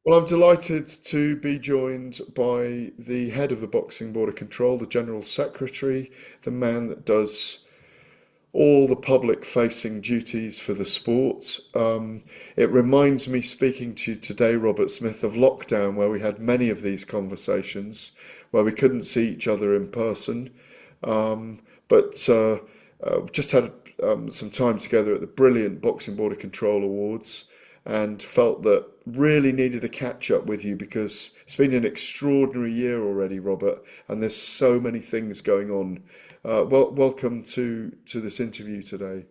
Well, I'm delighted to be joined by the head of the Boxing Board of Control, the General Secretary, the man that does all the public facing duties for the sport. It reminds me, speaking to you today, Robert Smith, of lockdown, where we had many of these conversations where we couldn't see each other in person. But just had some time together at the brilliant Boxing Board of Control Awards and felt that really needed a catch up with you because it's been an extraordinary year already, Robert, and there's so many things going on. Welcome to this interview today.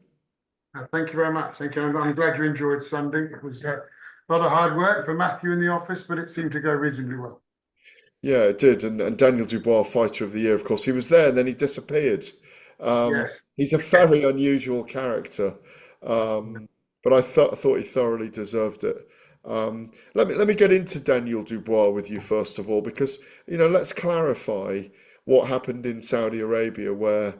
Thank you very much. Thank you. I'm glad you enjoyed Sunday. It was a lot of hard work for Matthew in the office, but it seemed to go reasonably well. Yeah, it did. And Daniel Dubois, Fighter of the Year, of course, he was there and then he disappeared. Yes. He's a very unusual character, but I thought he thoroughly deserved it. Let me get into Daniel Dubois with you first of all, because let's clarify what happened in Saudi Arabia, where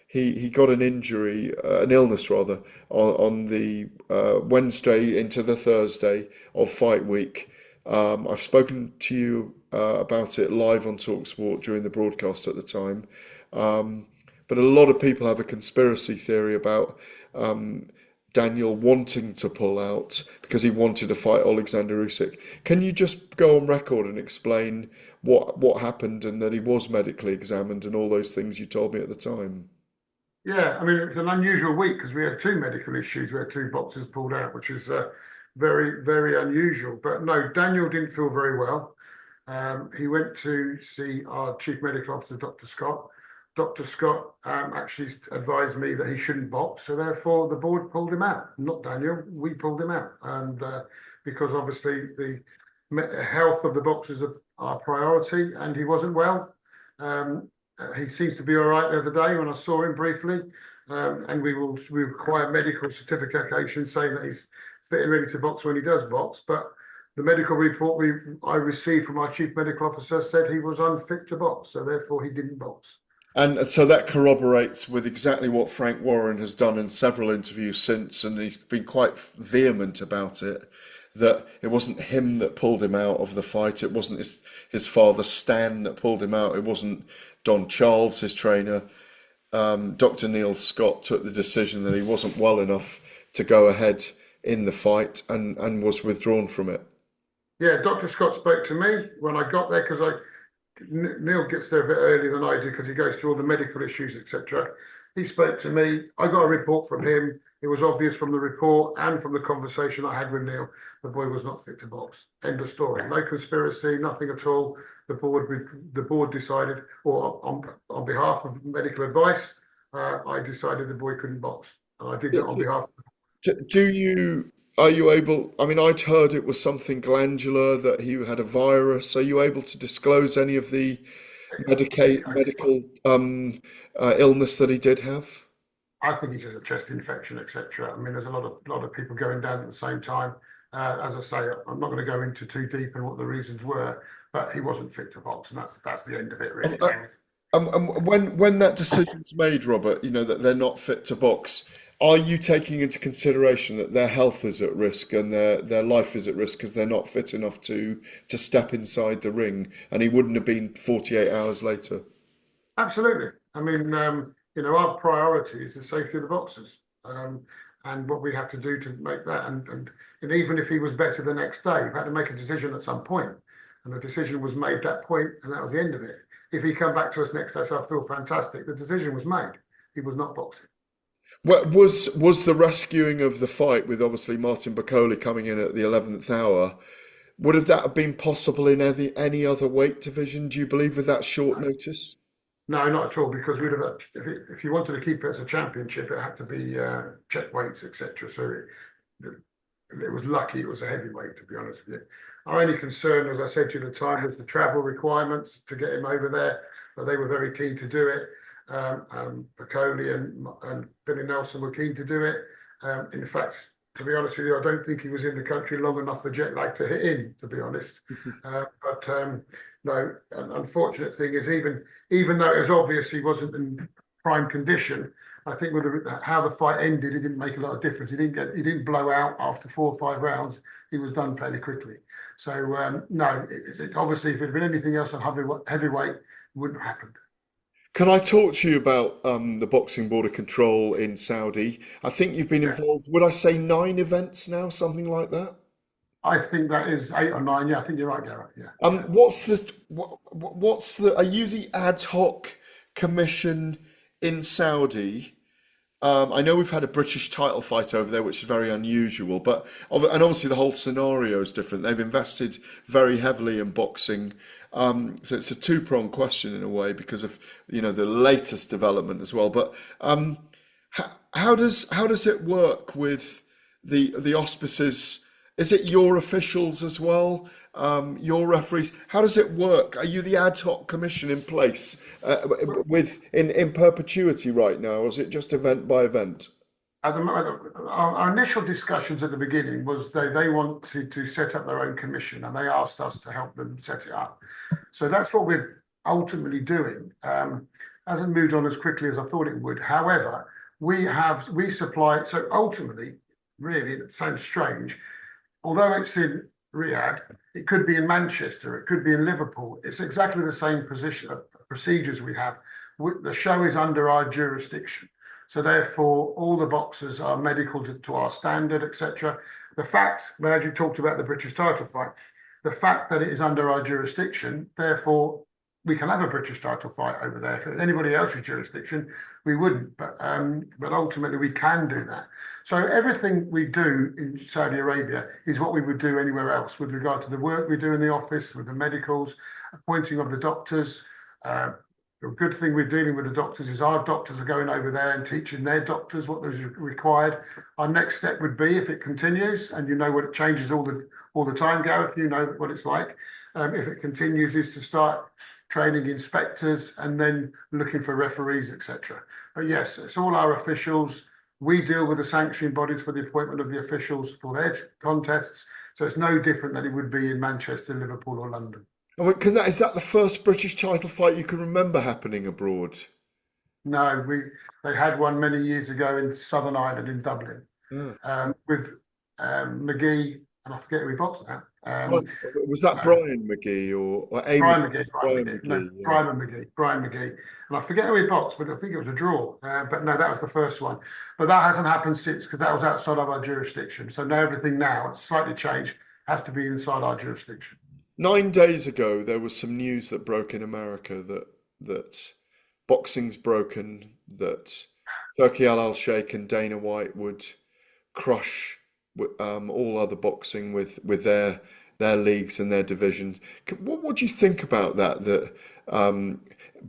he got an injury, an illness rather, on the Wednesday into the Thursday of fight week. I've spoken to you about it live on TalkSport during the broadcast at the time. But a lot of people have a conspiracy theory about Daniel wanting to pull out because he wanted to fight Alexander Usyk. Can you just go on record and explain what happened and that he was medically examined and all those things you told me at the time? Yeah, I mean, it was an unusual week because we had two medical issues. We had two boxers pulled out, which is very, very unusual. But no, Daniel didn't feel very well. He went to see our Chief Medical Officer, Dr. Scott. Dr. Scott actually advised me that he shouldn't box, so therefore the board pulled him out. Not Daniel, we pulled him out, and because obviously the health of the boxers are our priority, and he wasn't well. He seems to be all right the other day when I saw him briefly, and we require medical certification saying that he's fit and ready to box when he does box, but the medical report I received from our chief medical officer said he was unfit to box, so therefore he didn't box. And so that corroborates with exactly what Frank Warren has done in several interviews since, and he's been quite vehement about it, that it wasn't him that pulled him out of the fight. It wasn't his father Stan that pulled him out. It wasn't Don Charles, his trainer. Dr. Neil Scott took the decision that he wasn't well enough to go ahead in the fight and was withdrawn from it. Yeah, Dr. Scott spoke to me when I got there because Neil gets there a bit earlier than I do because he goes through all the medical issues, etc. He spoke to me. I got a report from him. It was obvious from the report and from the conversation I had with Neil, the boy was not fit to box. End of story. No conspiracy, nothing at all. The board decided, or on behalf of medical advice, I decided the boy couldn't box, and I did that on behalf. Are you able, I mean, I'd heard it was something glandular, that he had a virus. Are you able to disclose any of the medical illness that he did have? I think he has a chest infection, etc. I mean, there's a lot of people going down at the same time. As I say, I'm not going to go into too deep in what the reasons were, but he wasn't fit to box, and that's the end of it, Um, really. uh, when that decision's made, Robert, that they're not fit to box, are you taking into consideration that their health is at risk and their life is at risk because they're not fit enough to step inside the ring, and he wouldn't have been 48 hours later? Absolutely. I mean, our priority is the safety of the boxers, and what we have to do to make that. And even if he was better the next day, we had to make a decision at some point, and the decision was made that point, and that was the end of it. If he come back to us next day, so I feel fantastic. The decision was made. He was not boxing. Was the rescuing of the fight with obviously Martin Bakole coming in at the 11th hour? Would have that have been possible in any other weight division? Do you believe with that short notice? No, not at all, because we'd have, if you wanted to keep it as a championship, it had to be check weights, etc. So it was lucky it was a heavyweight, to be honest with you. Our only concern, as I said to you at the time, was the travel requirements to get him over there, but they were very keen to do it. Bakole and Billy Nelson were keen to do it. In fact, to be honest with you, I don't think he was in the country long enough for jet lag to hit in, to be honest. But no, an unfortunate thing is even though it was obvious he wasn't in prime condition, I think with how the fight ended, it didn't make a lot of difference. He didn't blow out after 4 or 5 rounds. He was done fairly quickly. So no, obviously, if it had been anything else on heavyweight, it wouldn't have happened. Can I talk to you about the Boxing Board of Control in Saudi? I think you've been Yeah, involved, would I say 9 events now, something like that? I think that is 8 or 9. Yeah, I think you're right, Gareth. Yeah, yeah. What's the, are you the ad hoc commission in Saudi? I know we've had a British title fight over there, which is very unusual, but and obviously the whole scenario is different. They've invested very heavily in boxing, so it's a two-pronged question in a way because of the latest development as well. But how does it work with the auspices? Is it your officials as well, your referees? How does it work? Are you the ad hoc commission in place in perpetuity right now, or is it just event by event? Our initial discussions at the beginning was they want to set up their own commission, and they asked us to help them set it up. So that's what we're ultimately doing. Hasn't moved on as quickly as I thought it would. However, we supply. So ultimately, really, it sounds strange. Although it's in Riyadh, it could be in Manchester, it could be in Liverpool. It's exactly the same procedures we have. The show is under our jurisdiction. So therefore, all the boxers are medical to our standard, etc. The fact, as you talked about the British title fight, the fact that it is under our jurisdiction, therefore, we can have a British title fight over there. If it's anybody else's jurisdiction, we wouldn't. But ultimately, we can do that. So everything we do in Saudi Arabia is what we would do anywhere else with regard to the work we do in the office, with the medicals, appointing of the doctors. The good thing we're dealing with the doctors is our doctors are going over there and teaching their doctors what is required. Our next step would be, if it continues, and what it changes all the time, Gareth, you know what it's like. If it continues, is to start training inspectors and then looking for referees, etc. But yes, it's all our officials. We deal with the sanctioning bodies for the appointment of the officials for their contests. So it's no different than it would be in Manchester, Liverpool, or London. Is that the first British title fight you can remember happening abroad? No, they had one many years ago in Southern Ireland in Dublin Yeah. with McGee, and I forget who he boxed now. Right. Was that uh, Brian McGee or Amy? Brian No, McGee, yeah. Brian McGee. And I forget who he boxed, but I think it was a draw. But no, that was the first one. But that hasn't happened since because that was outside of our jurisdiction. So now everything now, it's slightly changed, has to be inside our jurisdiction. 9 days ago, there was some news that broke in America that boxing's broken, that Turki Alalshikh and Dana White would crush all other boxing with their leagues and their divisions. What do you think about that? That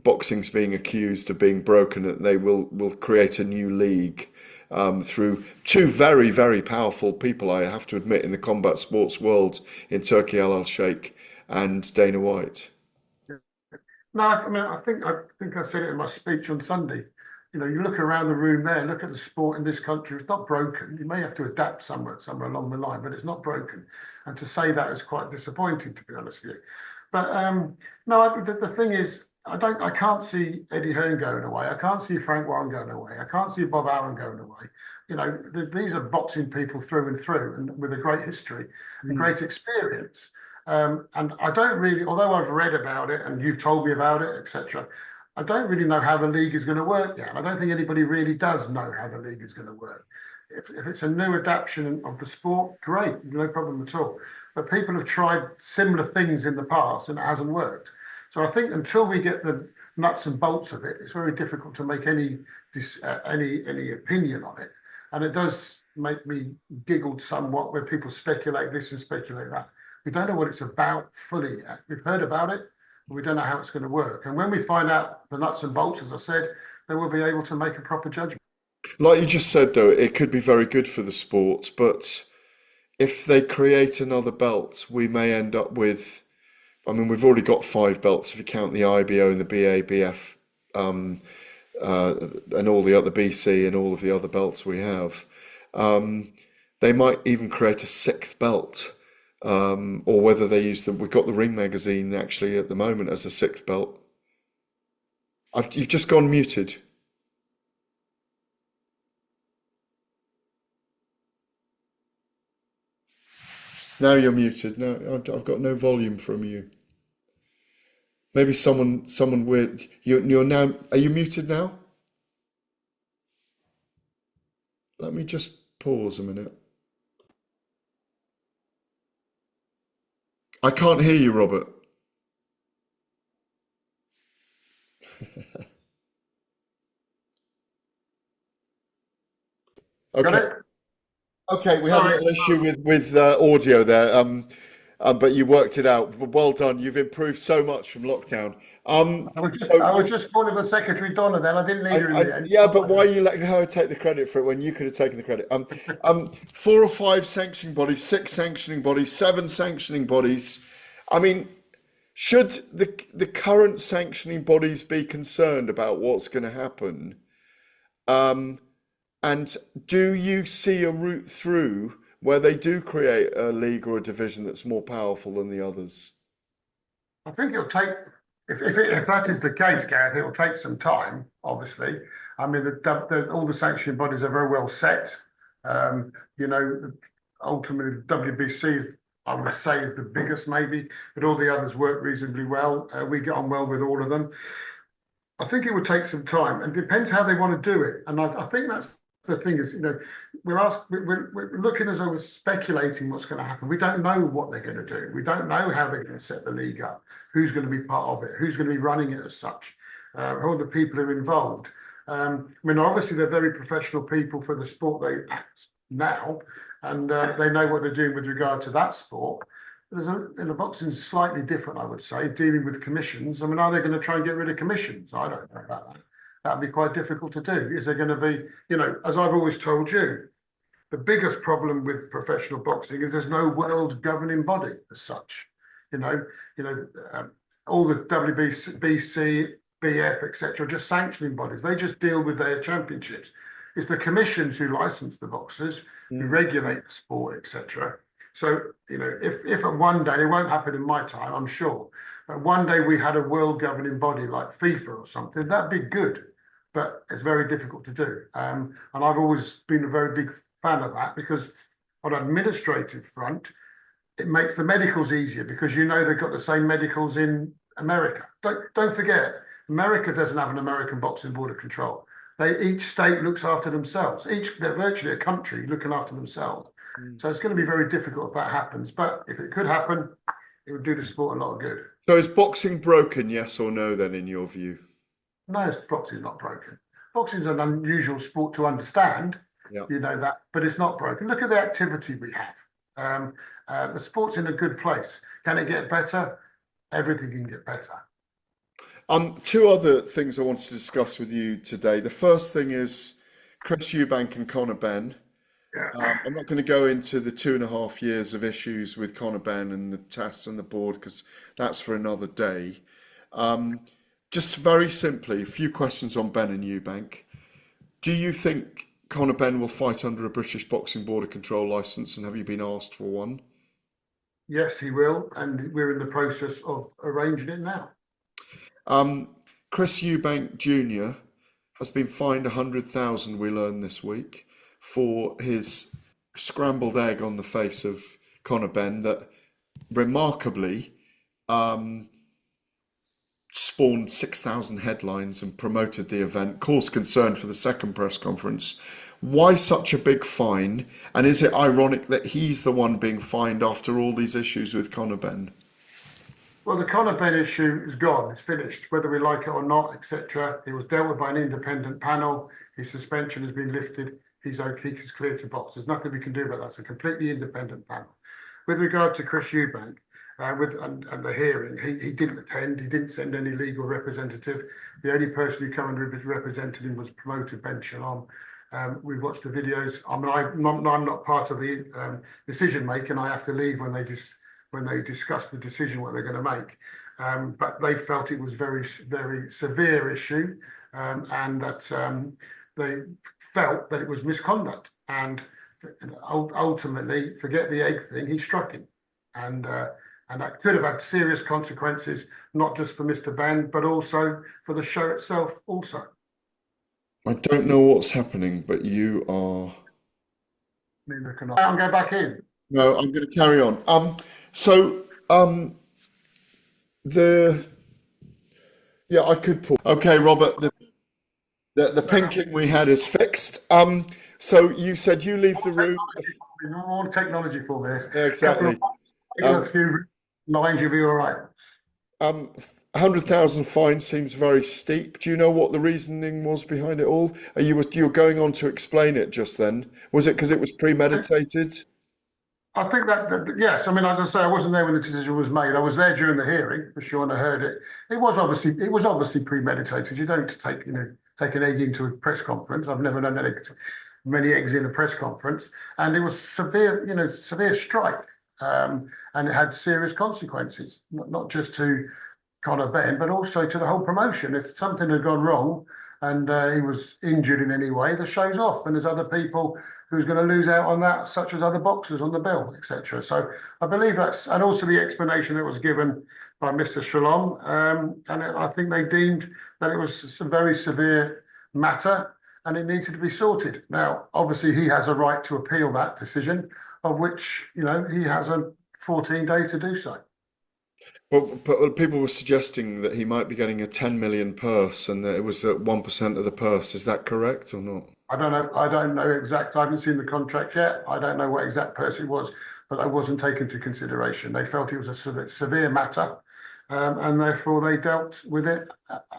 boxing's being accused of being broken, that they will create a new league through two very, very powerful people, I have to admit, in the combat sports world, in Turki Alalshikh and Dana White. No, I think I said it in my speech on Sunday. You look around the room there, look at the sport in this country. It's not broken. You may have to adapt somewhere along the line, but it's not broken. And to say that is quite disappointing, to be honest with you. But no, the thing is, I can't see Eddie Hearn going away. I can't see Frank Warren going away. I can't see Bob Arum going away. These are boxing people through and through, and with a great history and Mm. great experience. And I don't really, although I've read about it and you've told me about it, etc. I don't really know how the league is going to work yet. I don't think anybody really does know how the league is going to work. If it's a new adaptation of the sport, great, no problem at all. But people have tried similar things in the past and it hasn't worked. So I think until we get the nuts and bolts of it, it's very difficult to make any opinion on it. And it does make me giggle somewhat where people speculate this and speculate that. We don't know what it's about fully yet. We've heard about it, but we don't know how it's going to work. And when we find out the nuts and bolts, as I said, then we'll be able to make a proper judgment. Like you just said, though, it could be very good for the sport, but if they create another belt, we may end up with. I mean, we've already got 5 belts if you count the IBO and the BABF, and all the other BC and all of the other belts we have. They might even create a 6th belt, or whether they use them. We've got the Ring magazine actually at the moment as a 6th belt. You've just gone muted. Now you're muted. No, I've got no volume from you. Maybe someone weird. You're now. Are you muted now? Let me just pause a minute. I can't hear you, Robert. Got Okay. it? Okay, we had a Sorry. little issue with audio there, but you worked it out. Well done. You've improved so much from lockdown. So I was you, just calling the secretary Donna then. I didn't need her in the end. yeah, but why are you letting her take the credit for it when you could have taken the credit? 4 or 5 sanctioning bodies, 6 sanctioning bodies, 7 sanctioning bodies. I mean, should the current sanctioning bodies be concerned about what's going to happen? Um, And do you see a route through where they do create a league or a division that's more powerful than the others? I think it'll take, if that is the case, Gareth, it will take some time, obviously. I mean, all the sanctioning bodies are very well set. Um, you know, ultimately, the WBC is, I would say, is the biggest maybe, but all the others work reasonably well. We get on well with all of them. I think it would take some time, and depends how they want to do it. And I think that's the thing is, we're looking as though we're speculating what's going to happen. We don't know what they're going to do. We don't know how they're going to set the league up, who's going to be part of it, who's going to be running it as such, who are the people who are involved. I mean, obviously they're very professional people for the sport they act now, and they know what they're doing with regard to that sport. Boxing's slightly different, I would say, dealing with commissions. I mean, are they going to try and get rid of commissions? I don't know about that. That'd be quite difficult to do. Is there going to be, as I've always told you, the biggest problem with professional boxing is there's no world governing body as such. You know, you know, all the WBC, BF, etc., just sanctioning bodies. They just deal with their championships. It's the commissions who license the boxers, who regulate the sport, etc. So, if at one day, it won't happen in my time, I'm sure, but one day we had a world governing body like FIFA or something, that'd be good, but it's very difficult to do. And I've always been a very big fan of that because on an administrative front, it makes the medicals easier because they've got the same medicals in America. Don't forget, America doesn't have an American Boxing Board of Control. Each state looks after themselves. They're virtually a country looking after themselves. So it's going to be very difficult if that happens. But if it could happen, it would do the sport a lot of good. So is boxing broken, yes or no, then, in your view? No, boxing's not broken. Boxing's an unusual sport to understand, Yeah. you know that, but it's not broken. Look at the activity we have. The sport's in a good place. Can it get better? Everything can get better. 2 other things I wanted to discuss with you today. The first thing is Chris Eubank and Conor Benn. Yeah. I'm not going to go into the 2.5 years of issues with Conor Benn and the tests and the board because that's for another day. Just very simply, a few questions on Benn and Eubank. Do you think Conor Benn will fight under a British Boxing Board of Control licence, and have you been asked for one? Yes, he will, and we're in the process of arranging it now. Chris Eubank Jr. has been fined 100,000, we learned this week, for his scrambled egg on the face of Conor Benn that remarkably spawned 6,000 headlines and promoted the event, caused concern for the second press conference. Why such a big fine? And is it ironic that he's the one being fined after all these issues with Conor Benn? Well, the Conor Benn issue is gone. It's finished, whether we like it or not, etc. It was dealt with by an independent panel. His suspension has been lifted. He's okay. He's clear to box. There's nothing we can do about that. It's a completely independent panel. With regard to Chris Eubank, and the hearing, he didn't attend. He didn't send any legal representative. The only person who came and represented him was promoter Ben Shalom. We watched the videos. I mean, I'm not part of the decision making. I have to leave when they discuss the decision what they're going to make. But they felt it was very, very severe issue, and that they felt that it was misconduct. And ultimately, forget the egg thing, he struck him, and that could have had serious consequences, not just for Mr. Benn, but also for the show itself. Also, I don't know what's happening, but you are. Neither can I. I'll go back in. No, I'm going to carry on. So the yeah, I could pull. Okay, Robert, the pinking we had is fixed. So you said you leave the room. More technology for this. Yeah, Couple of exactly. a Um, few lines, you'll be all right. 100,000 fine seems very steep. Do you know what the reasoning was behind it all? You were going on to explain it just then. Was it because it was premeditated? I think yes. I mean, as I say, I wasn't there when the decision was made. I was there during the hearing for sure, and I heard it. It was obviously premeditated. You don't take an egg into a press conference. I've never known many eggs in a press conference, and it was severe strike, and it had serious consequences, not just to Conor Benn, but also to the whole promotion. If something had gone wrong and he was injured in any way, the show's off, and there's other people who's going to lose out on that, such as other boxers on the bill, etc. So I believe and also the explanation that was given by Mr. Shalom, and I think they deemed that it was a very severe matter and it needed to be sorted. Now, obviously, he has a right to appeal that decision, of which he has a 14 days to do so. But people were suggesting that he might be getting a 10 million purse and that it was at 1% of the purse. Is that correct or not? I don't know. I don't know exact. I haven't seen the contract yet. I don't know what exact person it was, but that wasn't taken into consideration. They felt it was a severe matter, and therefore they dealt with it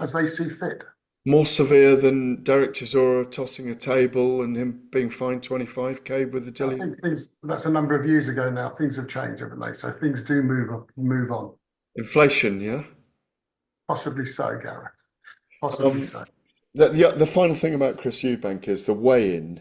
as they see fit. More severe than Derek Chisora tossing a table and him being fined 25k with the I Dilly. think that's a number of years ago now. Things have changed, haven't they? So things do move on. Inflation, yeah? Possibly so, Gareth. Possibly Um, so. the final thing about Chris Eubank is the weigh-in.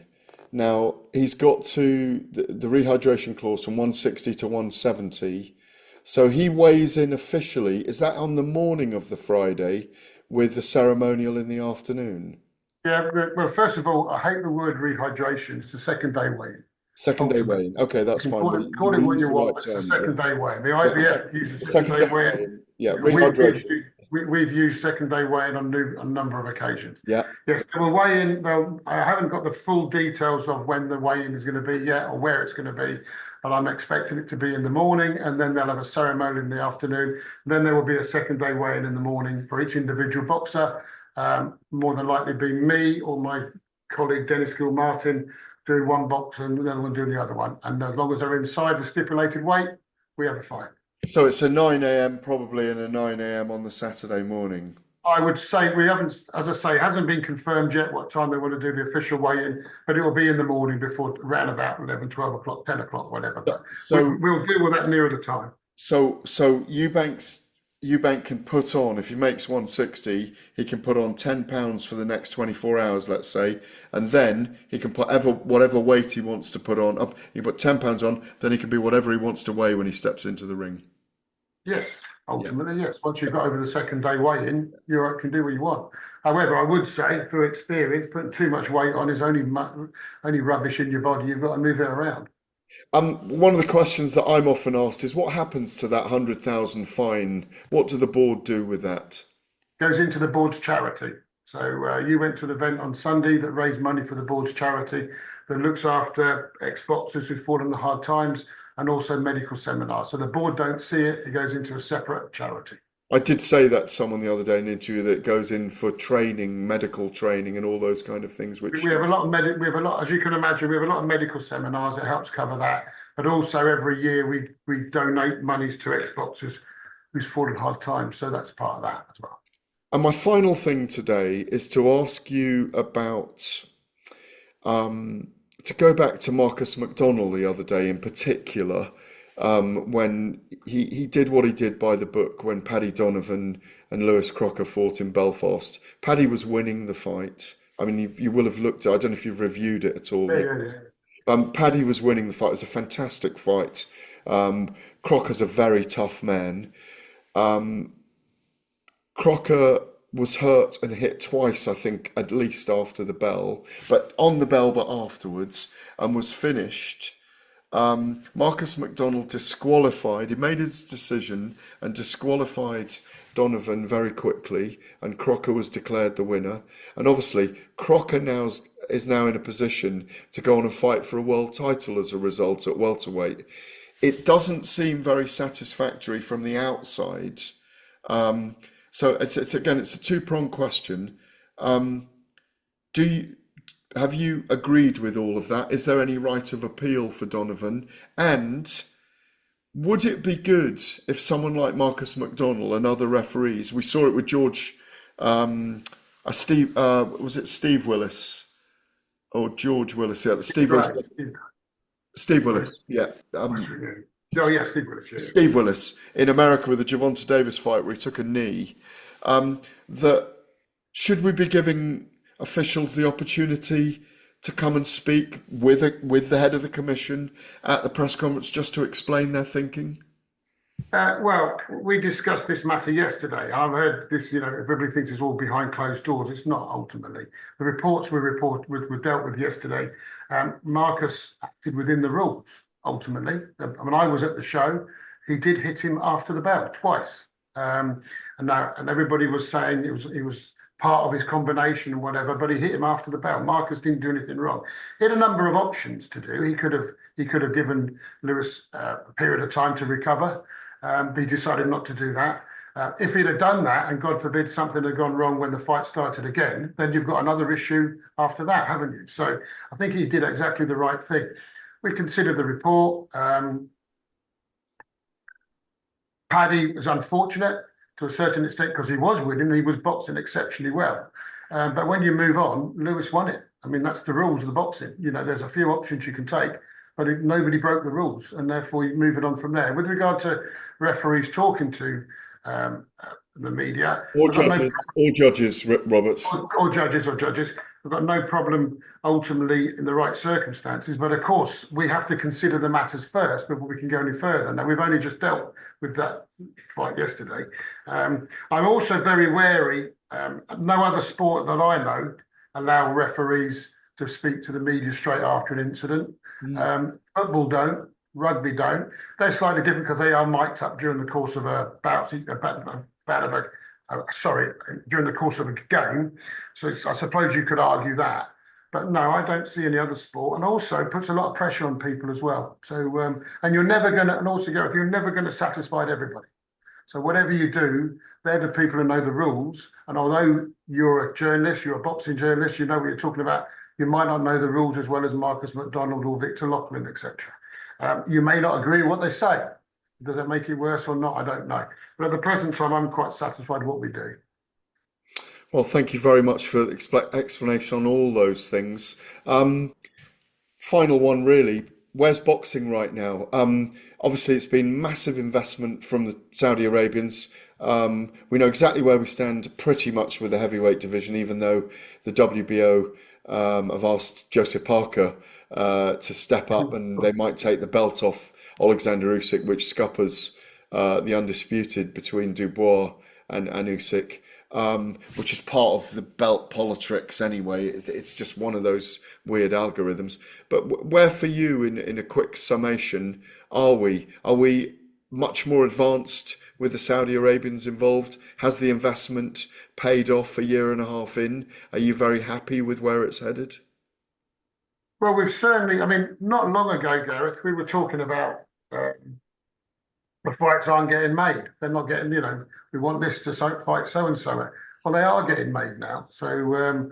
Now, he's got the rehydration clause from 160 to 170. So he weighs in officially. Is that on the morning of the Friday with the ceremonial in the afternoon? Yeah. Well, first of all, I hate the word rehydration. It's the second day weigh-in. Second day Ultimately, weigh-in. Okay, you that's can fine. call We, it call it we what use you the want, right but it's a term. Yeah. second day weigh-in. The Yeah, IBF uses second second day day weigh-in. weigh-in. Yeah, We've used rehydration. we've used second day weigh-in on a number of occasions. Yeah. Yes, they will weigh in. I haven't got the full details of when the weigh-in is going to be yet or where it's going to be, but I'm expecting it to be in the morning, and then they'll have a ceremony in the afternoon. Then there will be a second day weigh-in in the morning for each individual boxer. More than likely be me or my colleague Dennis Gilmartin doing one box and another one doing the other one. And as long as they're inside the stipulated weight, we have a fight. So it's a 9 a.m. probably and a 9 a.m. on the Saturday morning. I would say we haven't, as I say, it hasn't been confirmed yet what time they want to do the official weigh-in, but it will be in the morning before around about 11, 12 o'clock, 10 o'clock, whatever. But So we'll deal with that nearer the time. so Eubank can put on if he makes 160, he can put on £10 for the next 24 hours, let's say, and then he can put whatever weight he wants to put on. Up, he can put £10 on, then he can be whatever he wants to weigh when he steps into the ring. Yes, Yeah. ultimately, yes. Once you've got over the second day weigh-in, you can do what you want. However, I would say, through experience, putting too much weight on is only rubbish in your body. You've got to move it around. One of the questions that I'm often asked is what happens to that 100,000 fine? What do the board do with that? Goes into the board's charity. So you went to an event on Sunday that raised money for the board's charity that looks after ex-boxers who've fallen on hard times and also medical seminars. So the board don't see it. It goes into a separate charity. I did say that to someone the other day in an interview that it goes in for training, medical training, and all those kind of things. Which We have a lot of we have a lot, as you can imagine, we have a lot of medical seminars. It helps cover that. But also every year we donate monies to ex-boxers who's fallen hard times. So that's part of that as well. and my final thing today is to ask you about to go back to Marcus McDonnell the other day in particular, when he did what he did by the book when Paddy Donovan and Lewis Crocker fought in Belfast. Paddy was winning the fight. I mean, you will have looked at, I don't know if you've reviewed it at all. Yeah, yeah, yeah. Paddy was winning the fight. It was a fantastic fight. Crocker's a very tough man. Crocker was hurt and hit twice, I think, at least after the bell, but on the bell, but afterwards, and was finished Marcus McDonald disqualified. He made his decision and disqualified Donovan very quickly, and Crocker was declared the winner. And obviously, Crocker is now in a position to go on and fight for a world title as a result at welterweight. It doesn't seem very satisfactory from the outside. So it's again, it's a two-pronged question. Do you have you agreed with all of that? Is there any right of appeal for Donovan? And would it be good if someone like Marcus McDonald and other referees, we saw it with George, was it Steve Willis or George Willis? Yeah, Steve Willis. Steve Willis, yeah. Oh, yeah, Steve Willis. Yeah. Steve Willis in America with the Gervonta Davis fight where he took a knee. That should we be giving officials the opportunity to come and speak with the head of the commission at the press conference just to explain their thinking? Well, we discussed this matter yesterday. I've heard this, everybody thinks it's all behind closed doors. It's not ultimately. The reports were dealt with yesterday. Marcus acted within the rules, ultimately. I mean, I was at the show. He did hit him after the bell twice. And everybody was saying it was part of his combination and whatever, but he hit him after the bell. Marcus didn't do anything wrong. He had a number of options to do. He could have given Lewis a period of time to recover. But he decided not to do that. If he'd have done that, and God forbid something had gone wrong when the fight started again, then you've got another issue after that, haven't you? So I think he did exactly the right thing. We considered the report. Paddy was unfortunate to a certain extent because he was winning. He was boxing exceptionally well. But when you move on, Lewis won it. I mean, that's the rules of the boxing. There's a few options you can take, but nobody broke the rules, and therefore you're moving on from there. With regard to referees talking to the media, or judges, Roberts, or judges, we've got no problem ultimately in the right circumstances. But of course, we have to consider the matters first before we can go any further. Now, we've only just dealt with that fight yesterday. I'm also very wary. No other sport that I know allow referees to speak to the media straight after an incident. Football don't, rugby don't. They're slightly different because they are mic'd up during the course of during the course of a game. So I suppose you could argue that. But no, I don't see any other sport, and also it puts a lot of pressure on people as well. So and you're never going to, and also Gareth, you're never going to satisfy everybody. So whatever you do, they're the people who know the rules. And although you're a journalist, you're a boxing journalist, you know what you're talking about. You might not know the rules as well as Marcus McDonald or Victor Loughlin, etc. You may not agree with what they say. Does that make it worse or not? I don't know. But at the present time, I'm quite satisfied with what we do. Well, thank you very much for the explanation on all those things. Final one, really. Where's boxing right now? Obviously, it's been massive investment from the Saudi Arabians. We know exactly where we stand pretty much with the heavyweight division, even though the WBO have asked Joseph Parker to step up, and they might take the belt off Alexander Usyk, which scuppers the undisputed between Dubois and Usyk, which is part of the belt politics anyway. It's just one of those weird algorithms. But where for you, in a quick summation, are we? Are we much more advanced with the Saudi Arabians involved? Has the investment paid off a year and a half in? Are you very happy with where it's headed? Well, we've certainly, I mean, not long ago, Gareth, we were talking about the fights aren't getting made. They're not getting, we want this to fight so-and-so. Well, they are getting made now. So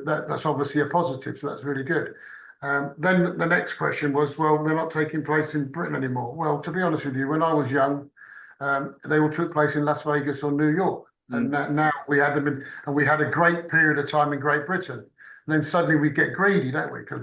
that's obviously a positive. So that's really good. Then the next question was, well, they're not taking place in Britain anymore. Well, to be honest with you, when I was young, they all took place in Las Vegas or New York. And now we had them in, and we had a great period of time in Great Britain. And then suddenly we get greedy, don't we? Because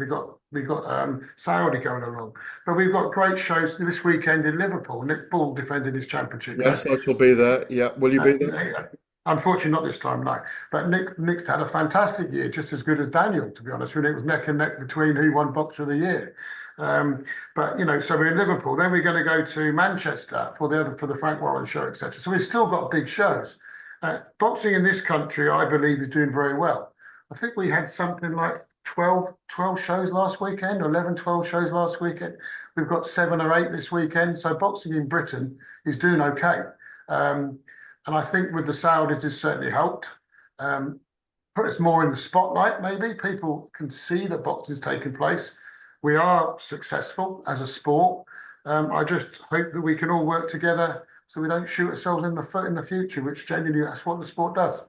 we got Saudi going along. But we've got great shows this weekend in Liverpool. Nick Bull defending his championship. Yes, I shall be there. Yeah, will you be there? Unfortunately, not this time, no. But Nick's had a fantastic year, just as good as Daniel, to be honest with you. It was neck and neck between who won Boxer of the Year. But so we're in Liverpool. Then we're going to go to Manchester for the Frank Warren show, etc. So we've still got big shows. Boxing in this country, I believe, is doing very well. I think we had something like 12 shows last weekend, or 11, 12 shows last weekend. We've got 7 or 8 this weekend. So boxing in Britain is doing okay. And I think with the Saudis, it's certainly helped. Put us more in the spotlight, maybe. People can see that boxing is taking place. We are successful as a sport. I just hope that we can all work together so we don't shoot ourselves in the foot in the future, which genuinely that's what the sport does.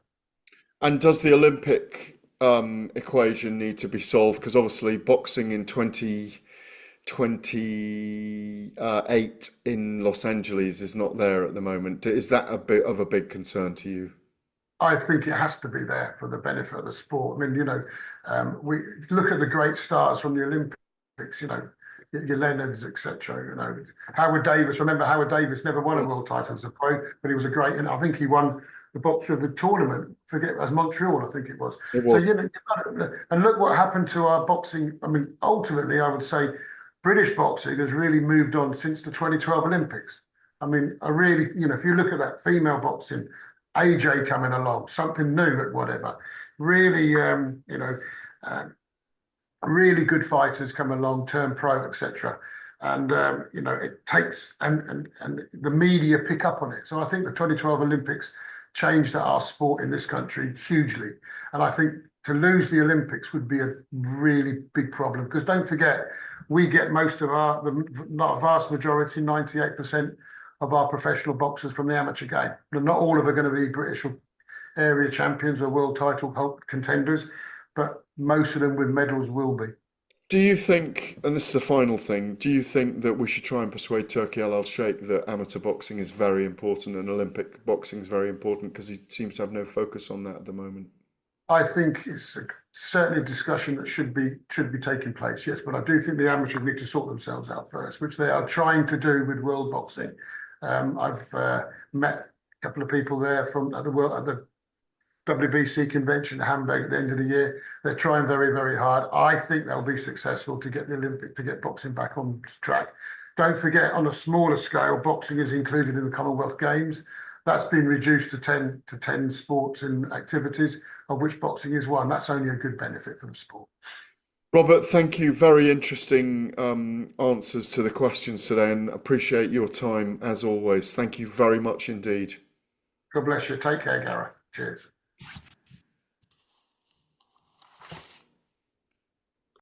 And does the Olympic equation need to be solved? Because obviously boxing in 2028 in Los Angeles is not there at the moment. Is that a bit of a big concern to you? I think it has to be there for the benefit of the sport. I mean, we look at the great stars from the Olympics, your Leonards, etc. Howard Davis. Remember, Howard Davis never won a Yes. world title as a pro, but he was a great, and I think he won the boxer of the tournament. Forget as Montreal, I think it was. It So was. and look what happened to our boxing. I mean, ultimately, I would say British boxing has really moved on since the 2012 Olympics. I mean, I really, if you look at that female boxing, AJ coming along, something new at whatever, really, uh, really good fighters come along, turn pro, etc. And it takes and the media pick up on it. So I think the 2012 Olympics changed our sport in this country hugely. And I think to lose the Olympics would be a really big problem, because don't forget, we get most of not a vast majority, 98% of our professional boxers from the amateur game. Not all of them are going to be British or area champions or world title contenders, but most of them with medals will be. Do you think, and this is the final thing, do you think that we should try and persuade Turki Alalshikh that amateur boxing is very important and Olympic boxing is very important, because he seems to have no focus on that at the moment? I think it's certainly a discussion that should be taking place, yes, but I do think the amateurs need to sort themselves out first, which they are trying to do with world boxing. I've met a couple of people there from at the WBC convention in Hamburg at the end of the year. They're trying very, very hard. I think they'll be successful to get boxing back on track. Don't forget, on a smaller scale, boxing is included in the Commonwealth Games. That's been reduced to 10 sports and activities, of which boxing is one. That's only a good benefit for the sport. Robert, thank you. Very interesting answers to the questions today, and appreciate your time as always. Thank you very much indeed. God bless you. Take care, Gareth. Cheers.